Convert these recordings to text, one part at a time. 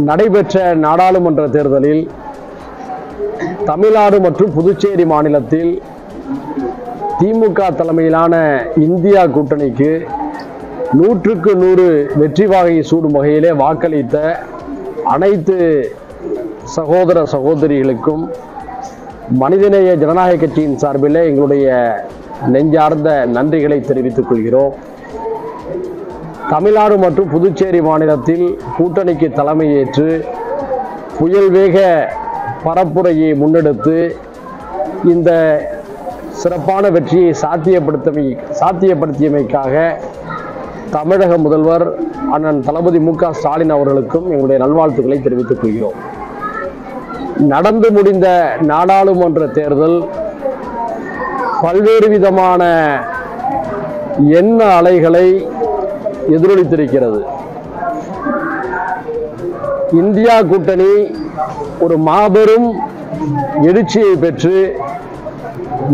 நடைபெற்ற நாடாளுமன்ற தேர்தலில் தமிழ்நாடு மற்றும் புதுச்சேரி மாநிலத்தில் திமுக தலைமையிலான இந்தியா கூட்டணிக்கு 100க்கு 100 வெற்றி வாகை சூடும் வகையிலே வாக்களித்த அனைத்து சகோதர சகோதரிகளுக்கும் மனிதநேய ஜனநாயக கட்சியின் சார்பில் எங்களுடைய நெஞ்சார்ந்த நன்றிகளை தெரிவித்துக் கொள்கிறோம். தமிழ்நாடு மற்றும் புதுச்சேரி மாநிலத்தில் கூட்டணிக்கு தலைமையேற்று புயல் வேக பரப்புரையை முன்னெடுத்து இந்த சிறப்பான வெற்றியை சாத்தியப்படுத்தியமைக்காக தமிழக முதல்வர் அண்ணன் தளபதி மு.க. ஸ்டாலின் அவர்களுக்கும் எங்களுடைய நல்வாழ்த்துக்களை தெரிவித்துக் கொள்கிறோம். நடந்து முடிந்த நாடாளுமன்ற தேர்தல் பல்வேறு விதமான எண்ண அலைகளை எதிரொலித்திருக்கிறது. இந்தியா கூட்டணி ஒரு மாபெரும் எழுச்சியை பெற்று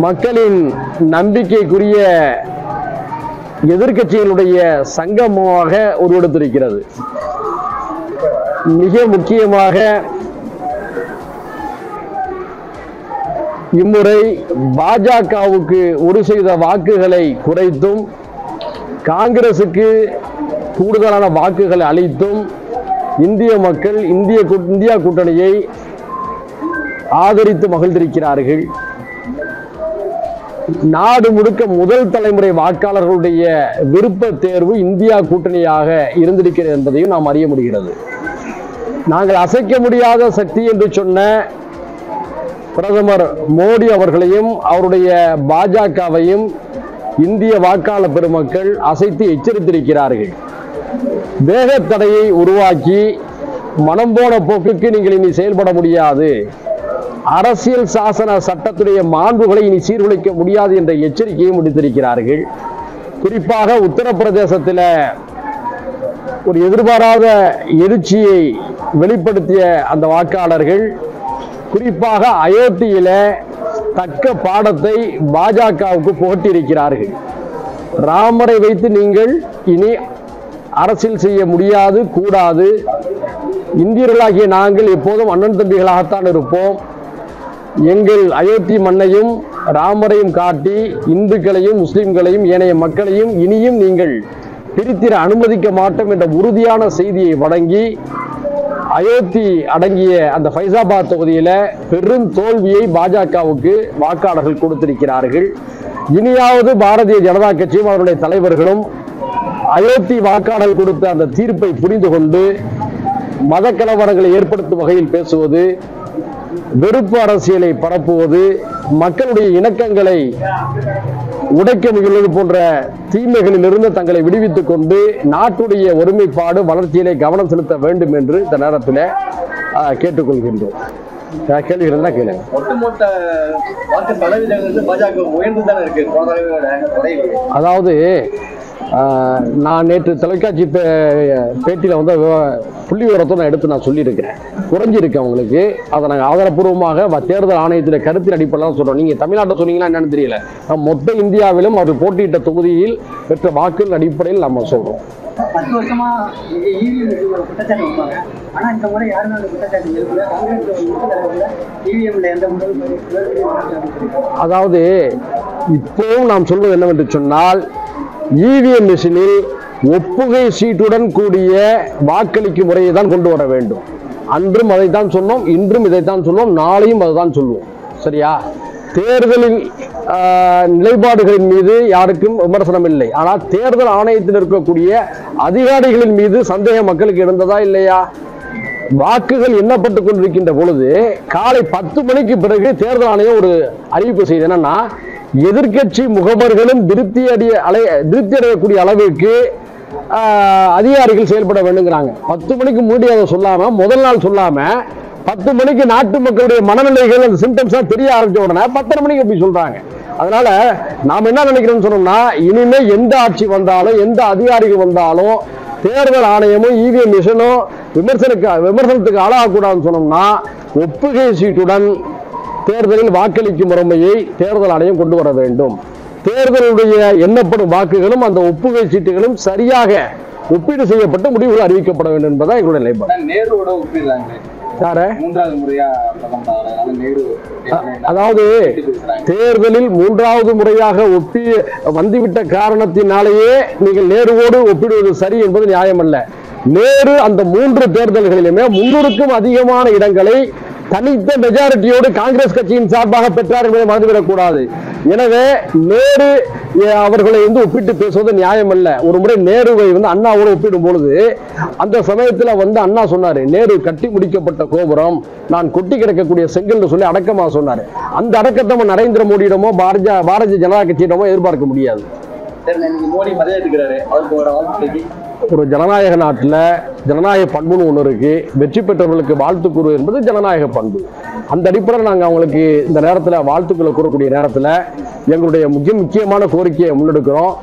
மக்களின் நம்பிக்கைக்குரிய எதிர்க்கட்சிகளுடைய சங்கமமாக உருவெடுத்திருக்கிறது. மிக முக்கியமாக இம்முறை பாஜகவுக்கு 1% வாக்குகளை குறைத்தும் காங்கிரசுக்கு கூடுதலான வாக்குகளை அளித்தும் இந்திய மக்கள் இந்தியா கூட்டணியை ஆதரித்து மகிழ்ந்திருக்கிறார்கள். நாடு முழுக்க முதல் தலைமுறை வாக்காளர்களுடைய விருப்ப தேர்வு இந்தியா கூட்டணியாக இருந்திருக்கிறது என்பதையும் நாம் அறிய முடிகிறது. நாங்கள் அசைக்க முடியாத சக்தி என்று சொன்ன பிரதமர் மோடி அவர்களையும் அவருடைய பாஜகவையும் இந்திய வாக்காளர் பெருமக்கள் அசைத்து எச்சரித்திருக்கிறார்கள். வேகத்தடையை உருவாக்கி மனம் போன போக்குக்கு நீங்கள் இனி செயல்பட முடியாது, அரசியல் சாசன சட்டத்துடைய மாண்புகளை இனி சீர்குலைக்க முடியாது என்ற எச்சரிக்கையை முடித்திருக்கிறார்கள். குறிப்பாக உத்தரப்பிரதேசத்தில் ஒரு எதிர்பாராத எழுச்சியை வெளிப்படுத்திய அந்த வாக்காளர்கள் குறிப்பாக அயோத்தியில தக்க பாடத்தை பாஜகவுக்கு புகட்டியிருக்கிறார்கள். ராமரை வைத்து நீங்கள் இனி அரசியல் செய்ய முடியாது, கூடாது, இந்தியர்களாகிய நாங்கள் எப்போதும் அண்ணன் தம்பிகளாகத்தான் இருப்போம், எங்கள் அயோத்தி மண்ணையும் ராமரையும் காட்டி இந்துக்களையும் முஸ்லிம்களையும் ஏனைய மக்களையும் இனியும் நீங்கள் பிரித்திட அனுமதிக்க மாட்டோம் என்ற உறுதியான செய்தியை வழங்கி அயோத்தி அடங்கிய அந்த ஃபைசாபாத் தொகுதியில பெரும் தோல்வியை பாஜகவுக்கு வாக்காளர்கள் கொடுத்திருக்கிறார்கள். இனியாவது பாரதிய ஜனதா கட்சியும் அவருடைய தலைவர்களும் அயோத்தி வாக்காளர்கள் கொடுத்த அந்த தீர்ப்பை புரிந்து கொண்டு மத கலவரங்களை ஏற்படுத்தும் வகையில் பேசுவது, வெறுப்பு அரசியலை பரப்புவது, மக்களுடைய இணக்கங்களை உடைக்க முயல்வது போன்ற தீமைகளில் இருந்து தங்களை விடுவித்துக் கொண்டு நாட்டுடைய ஒருமைப்பாடு வளர்ச்சியிலே கவனம் செலுத்த வேண்டும் என்று இந்த நேரத்தில் கேட்டுக்கொள்கின்றோம். கேள்விகள் தான் கேளுங்க. ஒட்டுமொத்த வாக்கு சதவீதம் பாஜக உயர்ந்து தானே இருக்கு. அதாவது நான் நேற்று தொலைக்காட்சி பேட்டியில் வந்து புள்ளி விவரத்தை நான் எடுத்து நான் சொல்லியிருக்கிறேன். குறைஞ்சிருக்கேன் உங்களுக்கு. அதை நாங்கள் ஆதாரப்பூர்வமாக தேர்தல் ஆணையத்தில் கருத்தின் அடிப்படையில் சொல்கிறோம். நீங்கள் தமிழ்நாட்டை சொன்னீங்கன்னா என்னன்னு தெரியல. மொத்த இந்தியாவிலும் அவர் போட்டியிட்ட தொகுதியில் பெற்ற வாக்குகள் அடிப்படையில் நம்ம சொல்கிறோம். 10 வருஷமா குற்றச்சாட்டு வைப்பாங்க. ஆனால் இந்த முறை யாருமே அந்த குற்றச்சாட்டு எழுப்பல. அதாவது இப்போவும் நாம் சொல்வது என்னவென்று சொன்னால், இவிஎம் மிஷினில் ஒப்புகை சீட்டுடன் கூடிய வாக்களிக்கும் முறையை தான் கொண்டு வர வேண்டும். அன்றும் அதைத்தான் சொன்னோம், இன்றும் இதைத்தான் சொல்லுவோம், நாளையும் அதைத்தான் சொல்லுவோம். சரியா? தேர்தலின் நிலைப்பாடுகளின் மீது யாருக்கும் விமர்சனம் இல்லை. ஆனால் தேர்தல் ஆணையத்தில் இருக்கக்கூடிய அதிகாரிகளின் மீது சந்தேகம் மக்களுக்கு இருந்ததா இல்லையா? வாக்குகள் எண்ணப்பட்டுக் கொண்டிருக்கின்ற பொழுது காலை 10 மணிக்கு பிறகு தேர்தல் ஆணையம் ஒரு அறிவிப்பு செய்து என்னன்னா, எதிர்கட்சி முகவர்களும் திருப்தி அடையக்கூடிய அளவிற்கு அதிகாரிகள் செயல்பட வேண்டுங்கிறாங்க. 10 மணிக்கு முன்னாடி அதை சொல்லாம, முதல் நாள் சொல்லாம 10 மணிக்கு நாட்டு மக்களுடைய மனநிலைகள் அந்த சிம்டம்ஸ் தெரிய ஆரம்பிச்ச உடனே 10:30 மணிக்கு அப்படி சொல்றாங்க. அதனால நாம என்ன நினைக்கிறோம்னு சொன்னோம்னா, இனிமே எந்த ஆட்சி வந்தாலும் எந்த அதிகாரிகள் வந்தாலும் தேர்தல் ஆணையமும் இவிஎம் மிஷனும் விமர்சனத்துக்கு ஆளாகக்கூடாதுன்னு சொன்னோம்னா, ஒப்புகை சீட்டுடன் தேர்தலில் வாக்களிக்கும் முறைமையை தேர்தல் ஆணையம் கொண்டு வர வேண்டும். தேர்தலுடைய எண்ணப்படும் வாக்குகளும் அந்த ஒப்புகை சீட்டுகளும் சரியாக ஒப்பீடு செய்யப்பட்ட முடிவுகள் அறிவிக்கப்பட வேண்டும் என்பதான் எங்களுடைய நிலைப்பாடு. நேருவோட ஒப்பிடுறாங்க. மூன்றாவது முறையா நேரு, அதாவது தேர்தலில் மூன்றாவது முறையாக வந்துவிட்ட காரணத்தினாலேயே நீங்கள் நேருவோடு ஒப்பிடுவது சரி என்பது நியாயமல்ல. நேரு அந்த 3 தேர்தல்களிலுமே 300க்கும் அதிகமான இடங்களை தனித்த மெஜாரிட்டியோடு காங்கிரஸ் கட்சியின் சார்பாக பெற்றார் என்பதை மறந்துவிடக்கூடாது. எனவே நேரு அவர்களை ஒப்பிட்டு பேசுவது நியாயம் அல்ல. ஒரு முறை நேருவை அண்ணாவோடு ஒப்பிடும் பொழுது அந்த சமயத்துல அண்ணா சொன்னாரு, நேரு கட்டி முடிக்கப்பட்ட கோபுரம், நான் கொட்டி கிடக்கக்கூடிய செங்கல் சொல்லி அடக்கமா சொன்னாரு. அந்த அடக்கத்தை நரேந்திர மோடியிடமோ பாரதிய ஜனதா கட்சியிடமோ எதிர்பார்க்க முடியாது. மோடி மரியாதை எடுக்கிறாரு, அவருக்கு ஒரு ஜனநாயக நாட்டில் ஜனநாயக பண்புன்னு ஒன்று இருக்கு. வெற்றி பெற்றவர்களுக்கு வாழ்த்து கூறு என்பது ஜனநாயக பண்பு. அந்த அடிப்படையில் நாங்கள் அவங்களுக்கு இந்த நேரத்தில் வாழ்த்துக்களை கூறக்கூடிய நேரத்தில் எங்களுடைய முக்கியமான கோரிக்கையை முன்னெடுக்கிறோம்.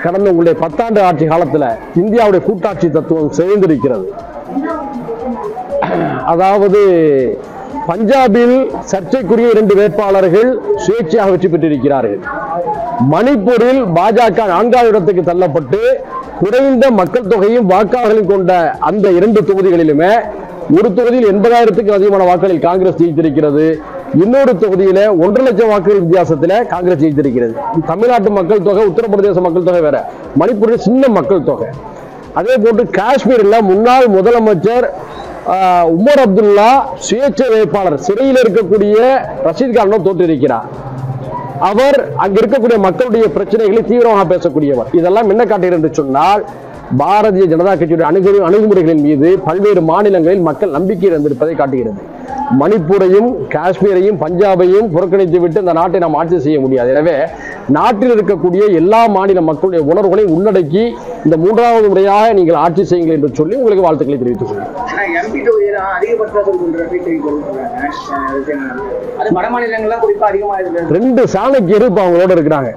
கடந்த உங்களுடைய 10 ஆண்டு ஆட்சி காலத்தில் இந்தியாவுடைய கூட்டாட்சி தத்துவம் சேர்ந்திருக்கிறது. அதாவது பஞ்சாபில் சர்ச்சைக்குரிய 2 வேட்பாளர்கள் சுயேட்சையாக வெற்றி பெற்றிருக்கிறார்கள். மணிப்பூரில் பாஜக 4வது இடத்துக்கு தள்ளப்பட்டு குறைந்த மக்கள் தொகையும் வாக்காளர்களும் கொண்ட அந்த 2 தொகுதிகளிலுமே ஒரு தொகுதியில் 80,000க்கும் அதிகமான வாக்குகளில் காங்கிரஸ் ஜெயித்திருக்கிறது. இன்னொரு தொகுதியில 1.5 லட்சம் வாக்குகள் வித்தியாசத்தில் காங்கிரஸ் ஜெயித்திருக்கிறது. தமிழ்நாட்டு மக்கள் தொகை, உத்தரப்பிரதேச மக்கள் தொகை வேற, மணிப்பூரில் சின்ன மக்கள் தொகை. அதே போன்று காஷ்மீரில் முன்னாள் முதலமைச்சர் உமர் அப்துல்லா சுயேட்சை வேட்பாளர் சிறையில் இருக்கக்கூடிய ரஷீத் கானோ தோற்றிருக்கிறார். அவர் அங்க இருக்கக்கூடிய மக்களுடைய பிரச்சனைகளை தீவிரமாக பேசக்கூடியவர். இதெல்லாம் என்ன காட்டுகிறது என்று சொன்னால், பாரதிய ஜனதா கட்சியுடைய அணுகுமுறைகளின் மீது பல்வேறு மாநிலங்களில் மக்கள் நம்பிக்கை இருந்திருப்பதை காட்டுகிறது. மணிப்பூரையும் காஷ்மீரையும் பஞ்சாபையும் புறக்கணித்து விட்டு இந்த நாட்டை நாம் ஆட்சி செய்ய முடியாது. எனவே நாட்டில் இருக்கக்கூடிய எல்லா மாநில மக்களுடைய உணர்வுகளையும் உள்ளடக்கி இந்த 3வது முறையாக நீங்கள் ஆட்சி செய்யுங்கள் என்று சொல்லி உங்களுக்கு வாழ்த்துக்களை தெரிவித்துக் கொள்கிறேன். ரெண்டு சாணக்கியர் இப்ப அவங்களோட இருக்கிறாங்க.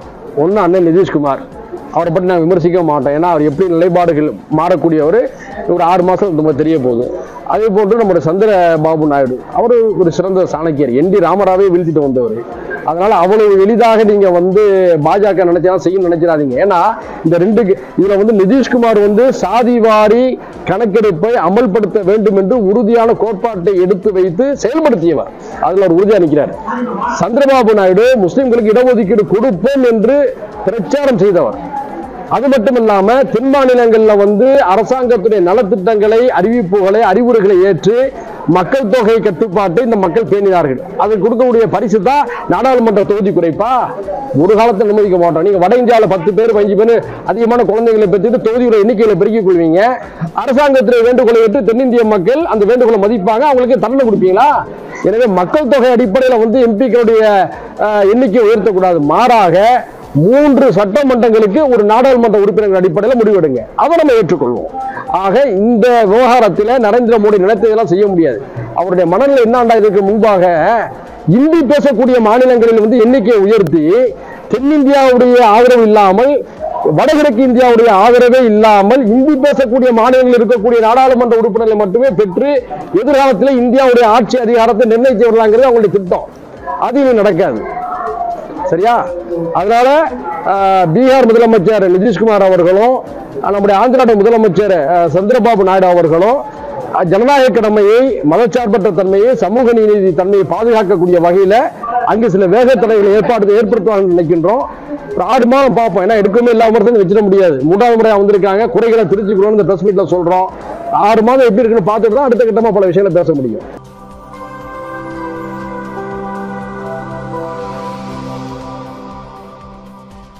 ஒன்னு அண்ணன் நிதிஷ்குமார், அவரை பற்றி நான் விமர்சிக்க மாட்டேன். ஏன்னா அவர் எப்படி நிலைப்பாடுகள் மாறக்கூடியவர், ஒரு 6 மாசம் ரொம்ப தெரிய போகுது. அதே போன்று நம்முடைய சந்திரபாபு நாயுடு, அவர் ஒரு சிறந்த சாணக்கியர், என்டி ராமராவே வீழ்த்திட்டு வந்தவர். அதனால அவ்வளவு எளிதாக நீங்க பாஜக நினைச்சா செய்யும் நினைச்சிடாதீங்க. ஏன்னா இந்த இதுல நிதிஷ்குமார் சாதிவாரி கணக்கெடுப்பை அமல்படுத்த வேண்டும் என்று உறுதியான கோட்பாட்டை எடுத்து வைத்து செயல்படுத்தியவர். அதுல ஒரு உறுதியா நிற்கிறார். சந்திரபாபு நாயுடு முஸ்லிம்களுக்கு இடஒதுக்கீடு கொடுப்போம் என்று பிரச்சாரம் செய்தவர். அது மட்டும் இல்லாம தென் மாநிலங்கள்ல அரசாங்கத்துடைய நலத்திட்டங்களை, அறிவிப்புகளை, அறிவுரைகளை ஏற்று மக்கள் தொகை கட்டுப்பாட்டை இந்த மக்கள் பேணினார்கள். அது கொடுக்கக்கூடிய பரிசு தான் நாடாளுமன்ற தொகுதி குறைப்பா. ஒரு காலத்தை அனுமதிக்க மாட்டோம். நீங்க வட இந்தியாவில் 10 பேர் 15 பேர் அதிகமான குழந்தைகளை பெற்று தொகுதியோட எண்ணிக்கையில பெருக்கிக் கொள்வீங்க. அரசாங்கத்தில் வேண்டுகோளை ஏற்று தென்னிந்திய மக்கள் அந்த வேண்டுகோளை மதிப்பாங்க, அவங்களுக்கு தண்டனை கொடுப்பீங்களா? எனவே மக்கள் தொகை அடிப்படையில் எம்பிக்களுடைய எண்ணிக்கை உயர்த்தக்கூடாது. மாறாக 3 சட்டமன்றங்களுக்கு ஒரு நாடாளுமன்ற உறுப்பினர்கள் அடிப்படையில் முடிவெடுங்க, அதை நம்ம ஏற்றுக்கொள்வோம். ஆக இந்த விவகாரத்தில் நரேந்திர மோடி நினைத்ததெல்லாம் செய்ய முடியாது. அவருடைய மனநிலை என்னண்டா, இதற்கு முன்பாக இந்தி பேசக்கூடிய மாநிலங்களில் எண்ணிக்கையை உயர்த்தி தென்னிந்தியாவுடைய ஆதரவு இல்லாமல், வடகிழக்கு இந்தியாவுடைய ஆதரவே இல்லாமல் இந்தி பேசக்கூடிய மாநிலங்களில் இருக்கக்கூடிய நாடாளுமன்ற உறுப்பினர்களை மட்டுமே பெற்று எதிர்காலத்தில் இந்தியாவுடைய ஆட்சி அதிகாரத்தை நிர்ணயித்து வரலாங்கிறது அவங்களுடைய திட்டம். அது இனி நடக்காது. சரியா? அதனால பீகார் முதலமைச்சர் நிதிஷ்குமார் அவர்களும் நம்முடைய ஆந்திர முதலமைச்சர் சந்திரபாபு நாயுடு அவர்களும் ஜனநாயக கடமையை, மதச்சார்பற்ற தன்மையை, சமூக நீதி தன்மையை பாதுகாக்கக்கூடிய வகையில அங்கு சில வேக தடைகளை ஏற்படுத்துவாங்க நினைக்கின்றோம். 6 மாதம் பார்ப்போம். ஏன்னா எடுக்கவே இல்லாம வச்சிட முடியாது. 3வது முறையா வந்திருக்காங்க, குறைகளை திருச்சிக்கணும்னு இந்த பிரஸ் மீட்ல சொல்றோம். 6 மாதம் எப்படி இருக்குன்னு பார்த்துட்டு தான் அடுத்த கட்டமா பல விஷயங்களை பேச முடியும்.